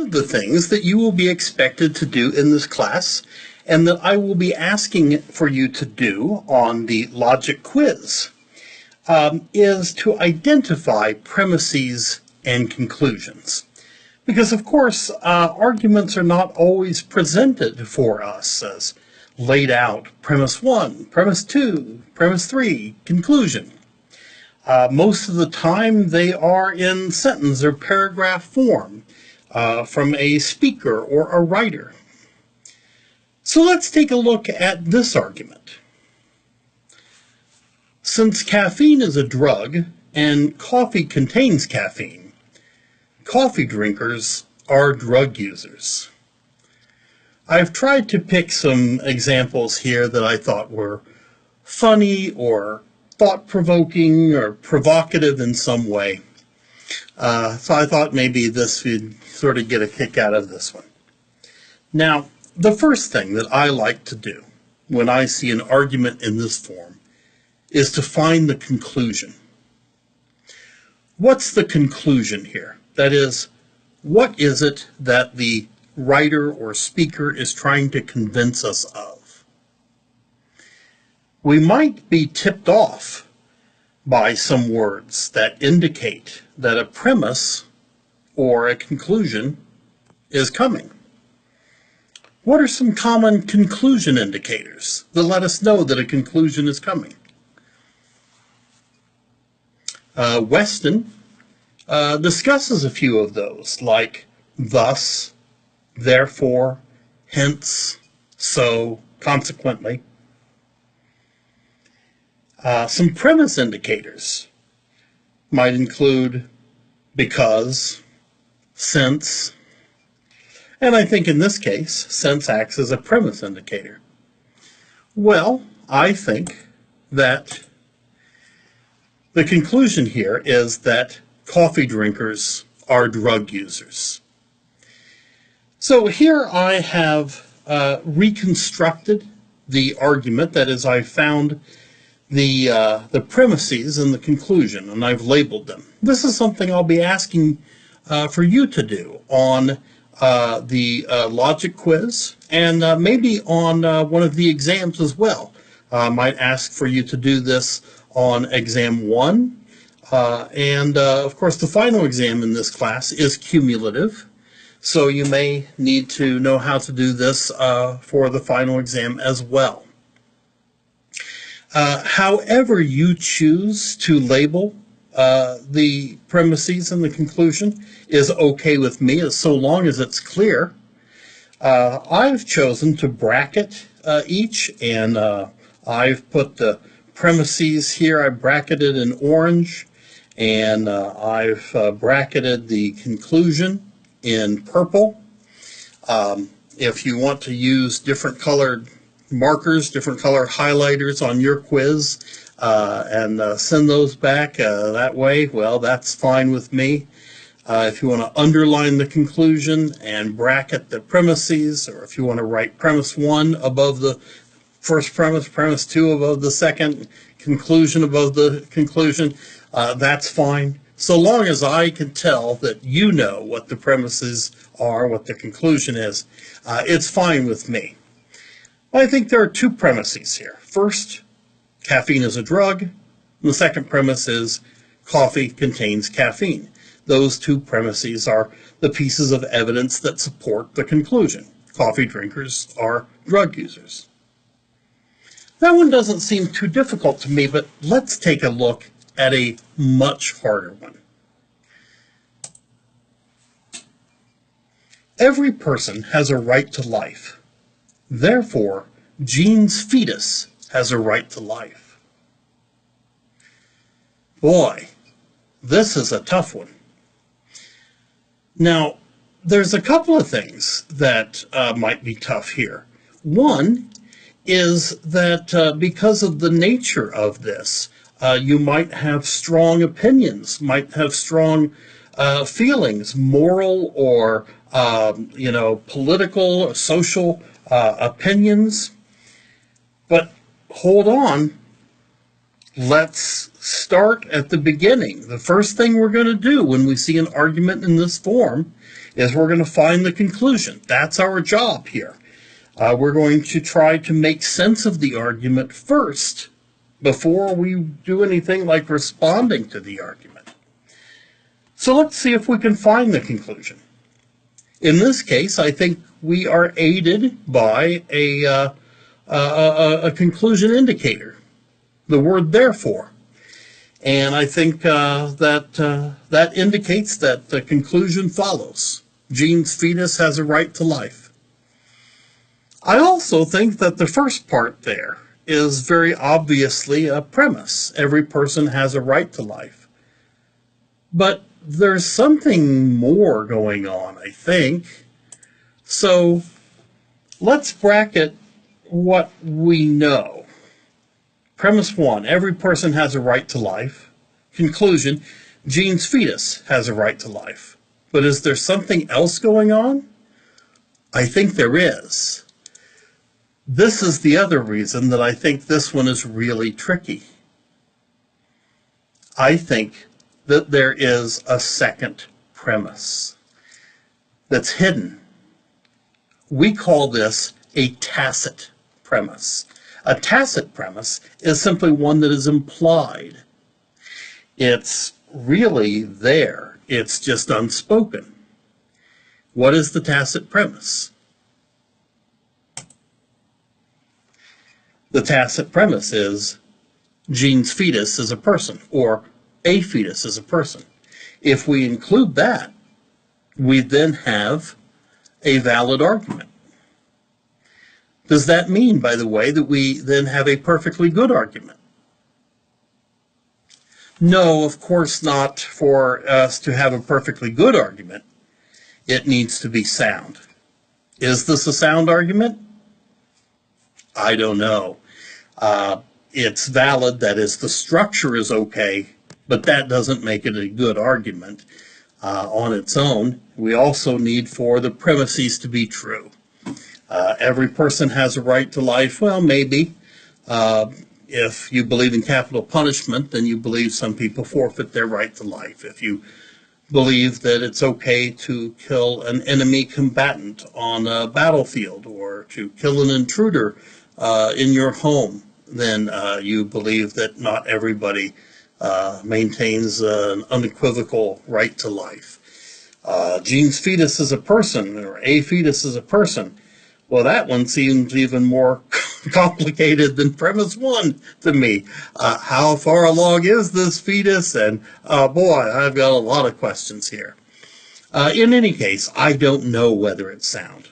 of the things that you will be expected to do in this class, and that I will be asking for you to do on the logic quiz, is to identify premises and conclusions. Because, of course, arguments are not always presented for us as laid out: premise 1, premise 2, premise 3, conclusion. Most of the time they are in sentence or paragraph form from a speaker or a writer. So let's take a look at this argument. Since caffeine is a drug and coffee contains caffeine, coffee drinkers are drug users. I've tried to pick some examples here that I thought were funny or thought-provoking or provocative in some way. So I thought maybe this would sort of get a kick out of this one. Now, the first thing that I like to do when I see an argument in this form is to find the conclusion. What's the conclusion here? That is, what is it that the writer or speaker is trying to convince us of? We might be tipped off by some words that indicate that a premise or a conclusion is coming. What are some common conclusion indicators that let us know that a conclusion is coming? Weston discusses a few of those, like thus, therefore, hence, so, consequently. Some premise indicators might include because, since, and I think in this case, since acts as a premise indicator. Well, I think that the conclusion here is that coffee drinkers are drug users. So here I have reconstructed the argument. That is, I found the premises and the conclusion, and I've labeled them. This is something I'll be asking for you to do on the logic quiz, and maybe on one of the exams as well. I might ask for you to do this on exam 1, and of course the final exam in this class is cumulative, so you may need to know how to do this for the final exam as well. However you choose to label the premises and the conclusion is okay with me, as so long as it's clear. I've chosen to bracket each, and I've put the premises here. I bracketed in orange, and I've bracketed the conclusion in purple. If you want to use different colored markers, different color highlighters on your quiz, and send those back that way, well, that's fine with me. If you want to underline the conclusion and bracket the premises, or if you want to write premise 1 above the first premise, premise 2 above the second, conclusion above the conclusion, that's fine. So long as I can tell that you know what the premises are, what the conclusion is, it's fine with me. I think there are two premises here. First, caffeine is a drug. And the second premise is coffee contains caffeine. Those two premises are the pieces of evidence that support the conclusion. Coffee drinkers are drug users. That one doesn't seem too difficult to me, but let's take a look at a much harder one. Every person has a right to life. Therefore, Jean's fetus has a right to life. Boy, this is a tough one. Now, there's a couple of things that might be tough here. One is that because of the nature of this, you might have strong opinions, might have strong feelings, moral or political or social opinions. But hold on, let's start at the beginning. The first thing we're going to do when we see an argument in this form is we're going to find the conclusion. That's our job here. We're going to try to make sense of the argument first before we do anything like responding to the argument. So let's see if we can find the conclusion. In this case, I think we are aided by a conclusion indicator, the word therefore. And I think that indicates that the conclusion follows. Jean's fetus has a right to life. I also think that the first part there is very obviously a premise. Every person has a right to life. But there's something more going on, I think. So let's bracket what we know. Premise 1, every person has a right to life. Conclusion, Jean's fetus has a right to life. But is there something else going on? I think there is. This is the other reason that I think this one is really tricky. I think that there is a second premise that's hidden. We call this a tacit premise. A tacit premise is simply one that is implied. It's really there. It's just unspoken. What is the tacit premise? The tacit premise is Jean's fetus is a person, or a fetus is a person. If we include that, we then have a valid argument. Does that mean, by the way, that we then have a perfectly good argument? No, of course not. For us to have a perfectly good argument, it needs to be sound. Is this a sound argument? I don't know. It's valid, that is, the structure is okay, but that doesn't make it a good argument on its own. We also need for the premises to be true. Every person has a right to life. Well, maybe. If you believe in capital punishment, then you believe some people forfeit their right to life. If you believe that it's okay to kill an enemy combatant on a battlefield or to kill an intruder in your home, then you believe that not everybody maintains an unequivocal right to life. Jean's fetus is a person, or a fetus is a person. Well, that one seems even more complicated than premise 1 to me. How far along is this fetus? And boy, I've got a lot of questions here. In any case, I don't know whether it's sound.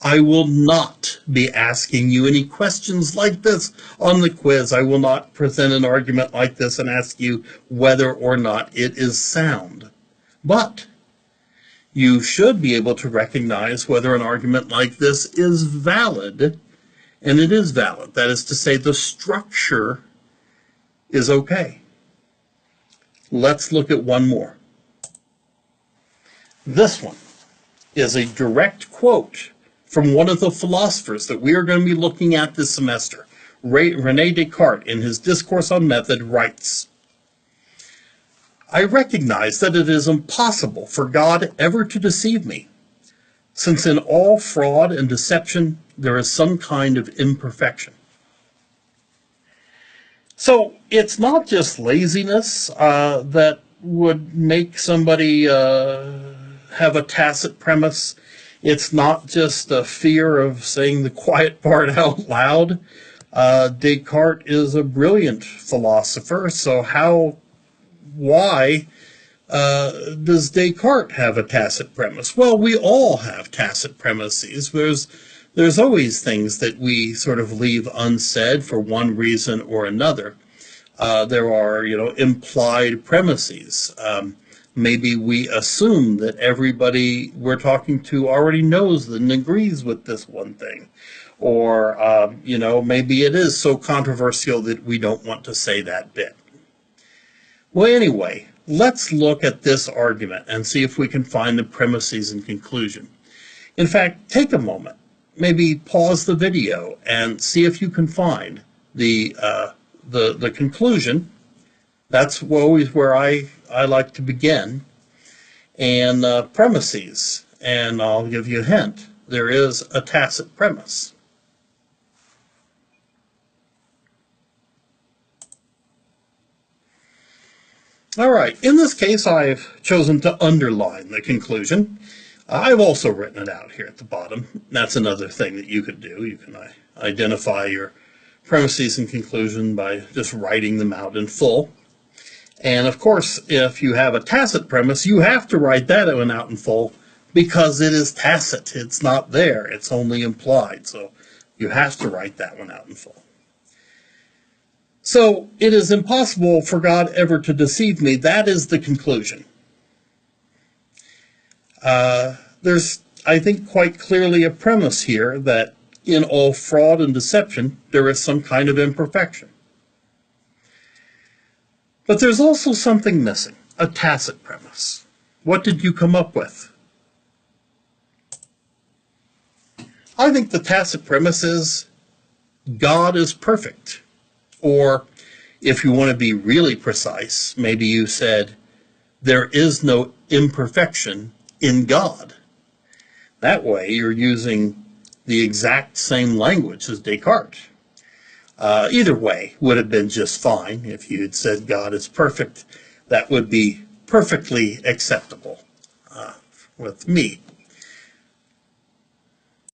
I will not be asking you any questions like this on the quiz. I will not present an argument like this and ask you whether or not it is sound. But you should be able to recognize whether an argument like this is valid, and it is valid. That is to say, the structure is okay. Let's look at one more. This one is a direct quote from one of the philosophers that we are going to be looking at this semester. René Descartes, in his Discourse on Method, writes, I recognize that it is impossible for God ever to deceive me, since in all fraud and deception there is some kind of imperfection. So it's not just laziness that would make somebody have a tacit premise. It's not just a fear of saying the quiet part out loud. Descartes is a brilliant philosopher, so why does Descartes have a tacit premise? Well, we all have tacit premises. There's always things that we sort of leave unsaid for one reason or another. There are, implied premises. Maybe we assume that everybody we're talking to already knows and agrees with this one thing. Or, maybe it is so controversial that we don't want to say that bit. Well, anyway, let's look at this argument and see if we can find the premises and conclusion. In fact, take a moment, maybe pause the video and see if you can find the conclusion. That's always where I like to begin. And premises. and I'll give you a hint. There is a tacit premise. All right, in this case, I've chosen to underline the conclusion. I've also written it out here at the bottom. That's another thing that you could do. You can identify your premises and conclusion by just writing them out in full. And of course, if you have a tacit premise, you have to write that one out in full because it is tacit. It's not there. It's only implied. So you have to write that one out in full. So it is impossible for God ever to deceive me. That is the conclusion. There's, I think, quite clearly a premise here that in all fraud and deception, there is some kind of imperfection. But there's also something missing, a tacit premise. What did you come up with? I think the tacit premise is God is perfect. Or if you want to be really precise, maybe you said there is no imperfection in God. That way you're using the exact same language as Descartes. Either way would have been just fine. If you had said God is perfect, that would be perfectly acceptable with me.